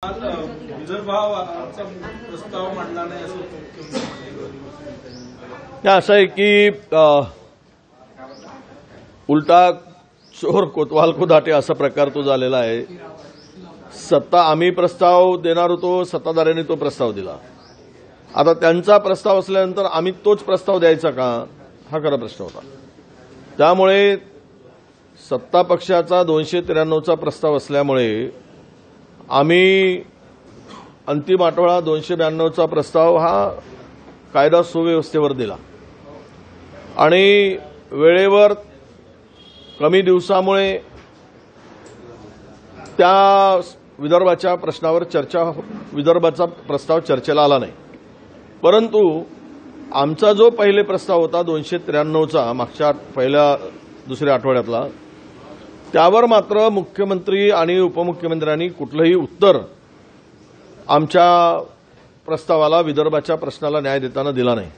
विदर्भाचा प्रस्ताव मांडला नाही असं असं आहे की उलटा चोर कोतवाल को दाटे असा प्रकार तो झालेला आहे। सत्ता आम्ही प्रस्ताव देणार होतो, सत्ताधाऱ्यांनी तो प्रस्ताव दिला। आता त्यांचा प्रस्ताव असल्यानंतर आम्ही तोच प्रस्ताव द्यायचा का, हा खरा प्रश्न होता। त्यामुळे सत्ता पक्षाचा 293चा प्रस्ताव असल्यामुळे आम्ही अंतिम आठवडा 292चा प्रस्ताव हा कायदा सुव्यवस्थेवर दिला आणि वेळेवर कमी दिवसामुळे त्या विदर्भाच्या प्रश्नावर विदर्भाचा प्रस्ताव चर्चेला आला नाही। परंतु आमचा जो पहिले प्रस्ताव होता 293चा मागच्या पहिल्या दुसऱ्या आठवड्यातला, त्यावर मात्र मुख्यमंत्री आणि उपमुख्यमंत्र्यांनी कुठलंही उत्तर आमच्या प्रस्तावाला, विदर्भाच्या प्रश्नाला न्याय देताना दिला नाही।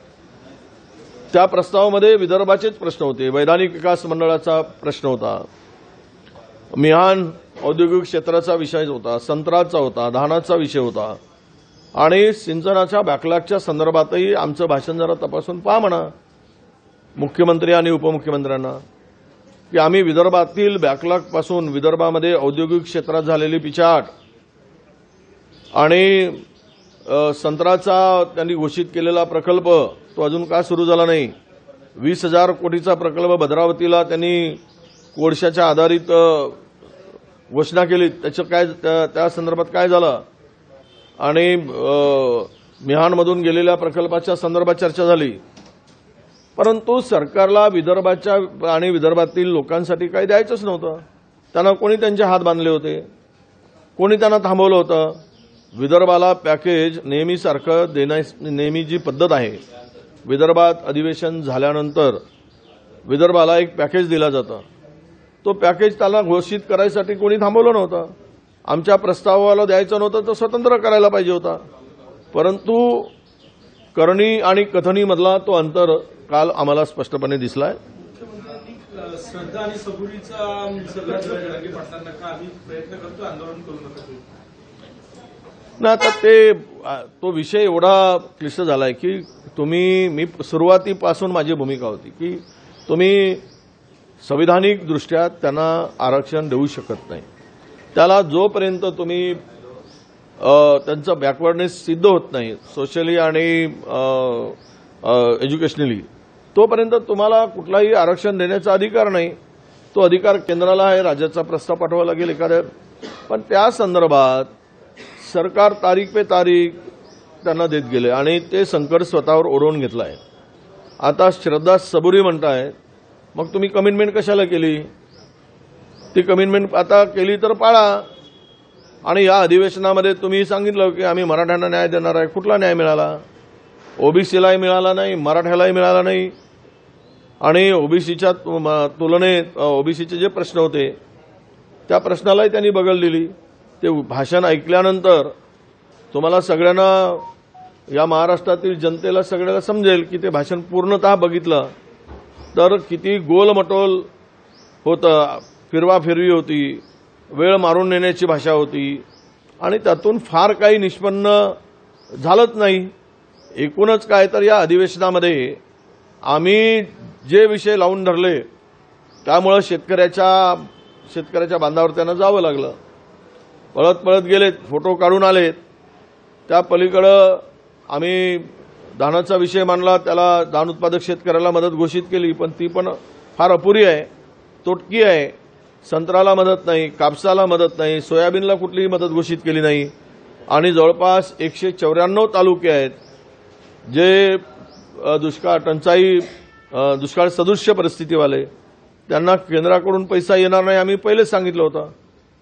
त्या प्रस्तावामध्ये विदर्भाचेच प्रश्न होते, वैधानिक विकास मंडळाचा प्रश्न होता, मिहान औद्योगिक क्षेत्राचा विषय होता, संत्राचा होता, धानाचा विषय होता आणि सिंचनाच्या बॅकलॉगच्या संदर्भातही आमचं भाषण जरा तपासून पहा म्हणा मुख्यमंत्री आणि उपमुख्यमंत्र्यांना, की आम्ही विदर्भातील बॅकलॉगपासून विदर्भामध्ये औद्योगिक क्षेत्रात झालेली पिछाट आणि संत्राचा त्यांनी घोषित केलेला प्रकल्प तो अजून का सुरू झाला नाही। 20,000 कोटीचा प्रकल्प भद्रावतीला त्यांनी कोळशाच्या आधारित घोषणा केली, त्याचं काय, त्या संदर्भात काय झालं आणि मिहानमधून गेलेल्या प्रकल्पाच्या संदर्भात चर्चा झाली। परंतु सरकारला विदर्भाच्या आणि विदर्भातील लोकांसाठी काही द्यायचंच नव्हतं। त्यांना कोणी त्यांचे हात बांधले होते, कोणी त्यांना थांबवलं होतं। विदर्भाला पॅकेज नेहमीसारखं नेहमी जी पद्धत आहे, विदर्भात अधिवेशन झाल्यानंतर विदर्भाला एक पॅकेज दिला जातं, तो पॅकेज त्याला घोषित करायसाठी कोणी थांबवलं नव्हतं। आमच्या प्रस्तावाला द्यायचं नव्हतं तर स्वतंत्र करायला पाहिजे होता। परंतु करणी आणि कथनीमधला तो अंतर काल आम्हाला स्पष्टपणे दिसलाय। श्रद्धा आणि सबुरीचा सगळ्यात पाटलांना का आम्ही प्रयत्न करतो, आंदोलन करू नका ना। आता तो विषय एवढा क्लिष्ट झालाय की मी सुरुवातीपासून माझी भूमिका होती की तुम्ही संविधानिक दृष्ट्या त्यांना आरक्षण देऊ शकत नाही। त्याला जोपर्यंत तुम्ही त्यांचं बॅकवर्डनेस सिद्ध होत नाही सोशली आणि एज्युकेशनली, तोपर्यंत तुम्हाला कुठलाही आरक्षण देण्याचा अधिकार नाही। तो अधिकार केंद्राला आहे, राज्याचा प्रस्ताव पाठवावा लागेल एखाद्या, पण त्या संदर्भात सरकार तारीख पे तारीख त्यांना देत गेले आणि ते संकट स्वतःवर ओढवून घेतलं आहे। आता श्रद्धा सबुरी म्हणतायत, मग तुम्ही कमिटमेंट कशाला केली? ती कमिटमेंट आता केली तर पाळा। आणि या अधिवेशनामध्ये तुम्ही सांगितलं की आम्ही मराठ्यांना न्याय देणार आहे, कुठला न्याय मिळाला? ओबीसीलाही मिळाला नाही, मराठ्यालाही मिळाला नाही आणि ओबीसीच्या तुलनेत ओबीसीचे जे प्रश्न होते त्या प्रश्नालाही त्यांनी बगल दिली। ते भाषण ऐकल्यानंतर तुम्हाला सगळ्यांना, या महाराष्ट्रातील जनतेला सगळ्याला समजेल की ते भाषण पूर्णतः बघितलं तर किती गोलमटोल होतं, फिरवाफिरवी होती, वेळ मारून नेण्याची भाषा होती आणि त्यातून फार काही निष्पन्न झालंच नाही। एकूणच काय तर या अधिवेशनामध्ये आम्ही जे विषय लावून धरले त्यामुळे शेतकऱ्याच्या बांधावर त्यांना जावं लागलं। पळत पळत गेलेत, फोटो काढून आलेत। त्या पलीकडं आम्ही धानाचा विषय मांडला, त्याला धान उत्पादक शेतकऱ्याला मदत घोषित केली, पण ती पण फार अपुरी आहे, तोटकी आहे। संत्र्याला मदत नाही, कापसाला मदत नाही, सोयाबीनला कुठलीही मदत घोषित केली नाही आणि जवळपास 194 तालुके आहेत जे दुष्काळ सदृश्य परिस्थितीवाले, त्यांना केंद्राकडून पैसा येणार नाही आम्ही पहिलेच सांगितलं होतं।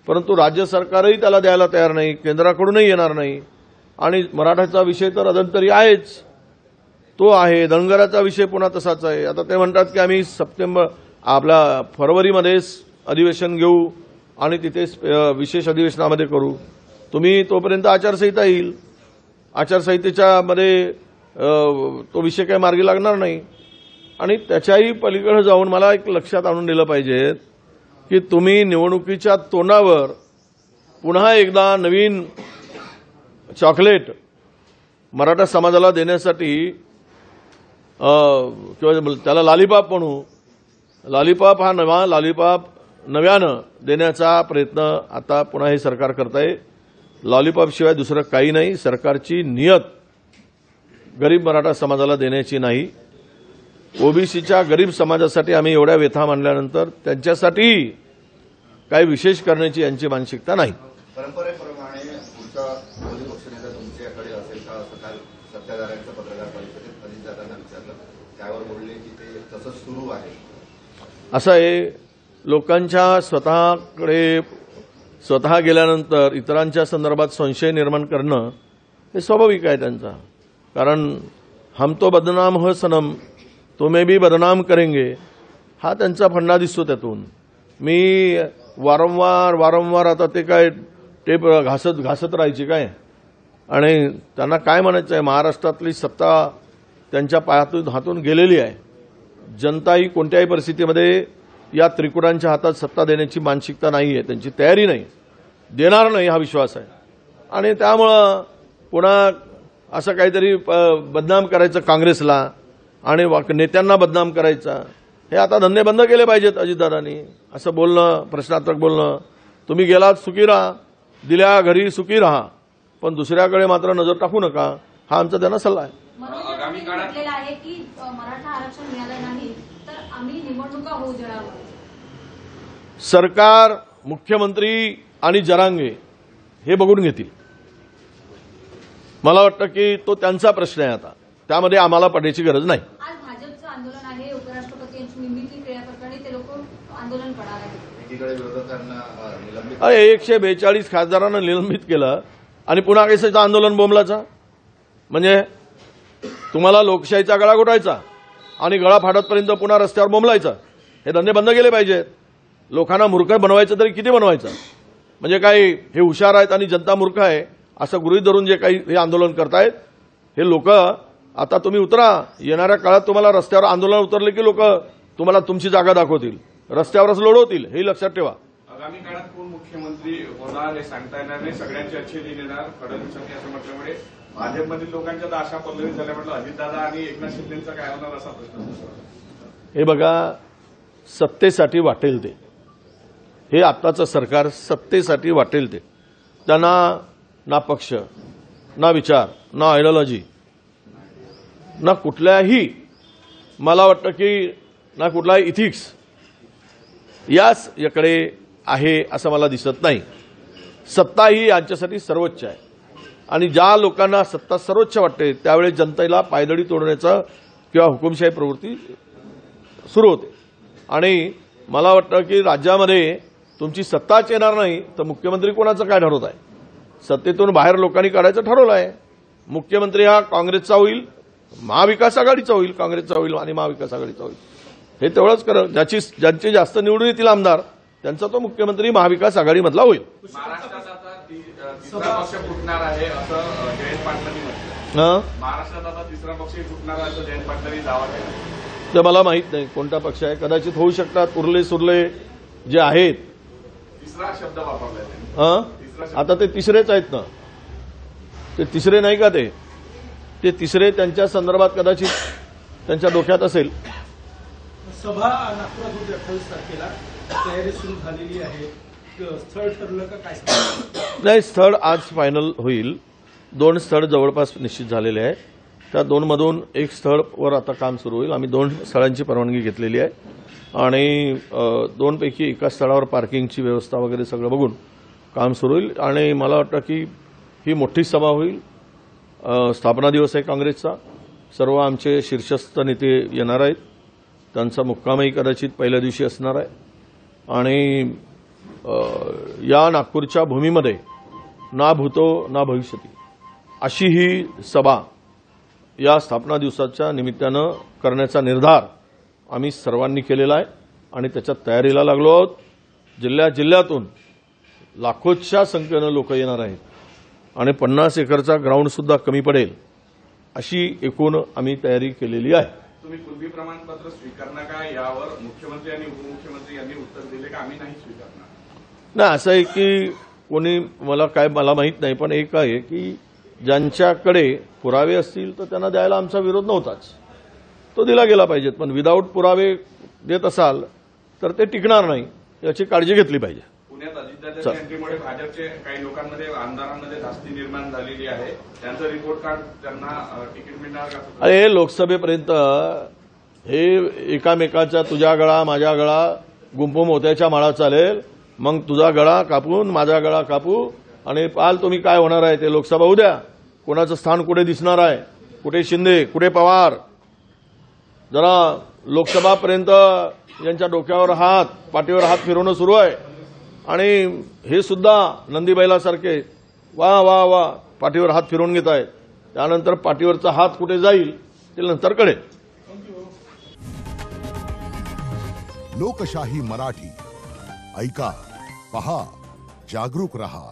परंतु राज्य सरकारही त्याला द्यायला तयार नाही, केंद्राकडूनही येणार नाही आणि मराठाचा विषय तर अजून आहेच, तो आहे। धनगराचा विषय पुन्हा तसाच आहे। आता ते म्हणतात की आम्ही फरवरीमध्येच अधिवेशन घेऊ आणि तिथेच विशेष अधिवेशनामध्ये करू। तुम्ही तोपर्यंत आचारसंहिता येईल, आचारसंहितेच्या मध्ये तो विषय काही मार्गी लागणार नाही आणि त्याच्याही पलीकडे जाऊन मला एक लक्षात आणून दिलं पाहिजे की तुम्ही निवडणुकीच्या तोंडावर पुन्हा एकदा नवीन चॉकलेट मराठा समाजाला देण्यासाठी किंवा त्याला लॉलीपॉप म्हणू, लॉलीपॉप हा नवा लॉलीपॉप नव्यानं देण्याचा प्रयत्न आता पुन्हा हे सरकार करत आहे. लॉलीपॉपशिवाय दुसरं काही नाही. सरकारची नियत गरीब मराठा समाजाला देण्याची नाही. ओबीसीच्या गरीब समाजासाठी आम्ही एवढ्या व्यथा मांडल्यानंतर त्यांच्यासाठी काही विशेष करण्याची यांची मानसिकता नाही. परंपरेप्रमाणे पुढचा विरोधी पक्षनेता तुमच्याकडे असेल का असं काल सत्ताधाऱ्यांच्या पत्रकार परिषदेत अजितदादांना विचारलं, त्यावर बोलले की ते तसंच सुरू आहे. असं आहे, लोकांच्या स्वतः गेल्यानंतर इतरांच्या संदर्भात संशय निर्माण करणं हे स्वाभाविक आहे त्यांचा. कारण हम तो बदनाम हो सनम तुम्हें भी बदनाम करेंगे हा त्यांचा फंडा दिसतो. त्यातून मी वारंवार आता ते काय टेप घासत राहायची काय, आणि त्यांना काय म्हणायचं आहे, महाराष्ट्रातली सत्ता त्यांच्या हातून गेलेली आहे. जनता ही कोणत्याही परिस्थितीमध्ये या त्रिकुटांच्या हातात सत्ता देण्याची मानसिकता नाही आहे, त्यांची तयारी नाही, देणार नाही हा विश्वास आहे. आणि त्यामुळं पुन्हा असं काहीतरी बदनाम करायचं काँग्रेसला आणि नेत्यांना बदनाम करायचा, हे आता धंदे बंद केले पाहिजेत अजितदादांनी. असं बोलणं, प्रश्नार्थक बोलणं, तुम्ही गेलात सुखी राहा, दिल्या घरी सुखी राहा, पण दुसऱ्याकडे मात्र नजर टाकू नका, हा आमचा त्यांना सल्ला आहे. आगामी काळात आहे की मराठा आरक्षण मिळालं नाही तर आम्ही निवडणुका होऊ देणार. सरकार, मुख्यमंत्री आणि जरांगे हे बघून घेतील. मला वाटतं की तो त्यांचा प्रश्न आहे. आता त्यामध्ये आम्हाला पडण्याची गरज नाही. आज भाजपचं आंदोलन आहे, उपराष्ट्रपती यांची निमित्त केल्याप्रकरणी ते लोक आंदोलन करणार आहेत. एकीकडे विरोधकांना निलंबित 142 खासदारांना निलंबित केलं आणि पुन्हा कशाचं आंदोलन बोंबलाचा. म्हणजे तुम्हाला लोकशाहीचा गळा घोटायचा आणि गळा फाडतपर्यंत पुन्हा रस्त्यावर बोंबलायचा, हे धंदे बंद केले पाहिजेत. लोकांना मूर्ख बनवायचं तरी किती बनवायचं. म्हणजे काही हे हुशार आहेत आणि जनता मूर्ख आहे असं गृहीत धरून जे काही हे आंदोलन करतायत हे लोक, आता तुम्ही उतरा. येणाऱ्या काळात तुम्हाला रस्त्यावर आंदोलन उतरले की लोक तुम्हाला तुमची जागा दाखवतील, रस्त्यावरच लोढवतील, हे लक्षात ठेवा. आगामी काळात कोण मुख्यमंत्री होणार हे सांगता येणार नाही. सगळ्यांची अच्छे दिन येणार. फडणवीसांनी असं म्हटल्यामुळे भाजपमधील लोकांच्या तर आशा पल्लवी झाल्या. म्हटलं अजितदादा आणि एकनाथ शिंदेचा काय होणार असा प्रश्न. हे बघा, सत्तेसाठी वाटेल ते, हे आत्ताचं सरकार सत्तेसाठी वाटेल ते. त्यांना ना पक्ष, ना विचार, ना आयडिओलॉजी, ना कुठल्याही, मला वाटतं की ना कुठलाही इथिक्स याच याकडे आहे असं मला दिसत नाही. सत्ता ही यांच्यासाठी सर्वोच्च आहे आणि ज्या लोकांना सत्ता सर्वोच्च वाटते त्यावेळी जनतेला पायदळी तोडण्याचा किंवा हुकुमशाही प्रवृत्ती सुरू होते. आणि मला वाटतं की राज्यामध्ये तुमची सत्ताच येणार नाही तर मुख्यमंत्री कोणाचं काय ठरवत आहे. सत्तेतून बाहेर लोकांनी काढायचं ठरवलं आहे. मुख्यमंत्री हा काँग्रेसचा होईल, महाविकास आघाडीचा होईल, काँग्रेसचा होईल आणि महाविकास आघाडीचा होईल. हे तेवढंच करा. ज्यांचे जास्त निवडून येतील आमदार त्यांचा तो मुख्यमंत्री महाविकास आघाडीमधला होईल. महाराष्ट्रात आता तिसरा पक्ष फुटणार आहे असं जयंत पाटलांनी म्हटलं. महाराष्ट्रात आता तिसरा पक्ष फुटणार आहे असं जयंत पाटलांनी दावा केला. तर मला माहित नाही कोणता पक्ष आहे. कदाचित होऊ शकतात उरले सुरले जे आहेत. तिसरा शब्द वापरलाय त्यांनी. आता ते तिसरेच आहेत ना, ते तिसरे नाही का, ते तिसरे त्यांच्या संदर्भात कदाचित त्यांच्या डोक्यात असेल. सभा नागपुरात होती 28 तारखेला, तयारी सुरू झालेली आहे. स्थळ ठरलं का काय? नाही, स्थळ आज फायनल होईल. 2 स्थळ जवळपास निश्चित झालेले आहे. त्या 2मधून एक स्थळवर आता काम सुरू होईल. आम्ही 2 स्थळांची परवानगी घेतलेली आहे आणि 2पैकी एका स्थळावर पार्किंगची व्यवस्था वगैरे सगळं बघून काम सुरू होईल. आणि मला वाटतं की ही मोठी सभा होईल. स्थापना दिवस आहे काँग्रेसचा. सर्व आमचे शीर्षस्थ नेते येणार आहेत. त्यांचा मुक्कामही कदाचित पहिल्या दिवशी असणार आहे. आणि या नागपूरच्या भूमीमध्ये ना भूतो ना भविष्यती अशी ही सभा या स्थापना दिवसाच्या निमित्तानं करण्याचा निर्धार आम्ही सर्वांनी केलेला आहे आणि त्याच्यात तयारीला लागलो आहोत. जिल्ह्यातून लाखोच्या संख्येनं लोक येणार आहेत आणि 50 एकरचा ग्राउंडसुद्धा कमी पडेल अशी एकूण आम्ही तयारी केलेली आहे. तुम्ही कुणबी प्रमाणपत्र स्वीकारणार का यावर मुख्यमंत्री आणि उपमुख्यमंत्री यांनी उत्तर दिले का आम्ही नाही स्वीकारणार? नाही, असं आहे की कोणी मला माहीत नाही, पण एक आहे की ज्यांच्याकडे पुरावे असतील तर त्यांना द्यायला आमचा विरोध नव्हताच, तो दिला गेला पाहिजेत. पण विदाऊट पुरावे देत असाल तर ते टिकणार नाही, याची काळजी घेतली पाहिजे. पुण्यात अजितदादांच्या एंट्रीमुळे भाजपचे काही लोकांमध्ये आमदारांमध्ये धास्ती निर्माण झालेली आहे. त्यांचं रिपोर्ट कार्ड त्यांना तिकीट मिळणार का? अरे लोकसभेपर्यंत हे एकामेकाच्या तुझ्या गळा माझ्या गळा गुंफू मोत्याच्या माळा चालेल, मग तुझा गळा कापून माझा गळा कापू आणि पाल तुम्ही काय होणार आहे ते. लोकसभा उद्या कोणाचं स्थान कुठे दिसणार आहे, कुठे शिंदे कुठे पवार. जरा लोकसभापर्यंत यांच्या डोक्यावर हात पाठीवर हात फिरवणं सुरू आहे आणि हे सुद्धा नंदीबैलासारखे वा वा वा पाठीवर हात फिरवून घेत आहेत. त्यानंतर पाठीवरचा हात कुठे जाईल ते नंतर कळेल. लोकशाही मराठी ऐका, पहा, जागरूक रहा.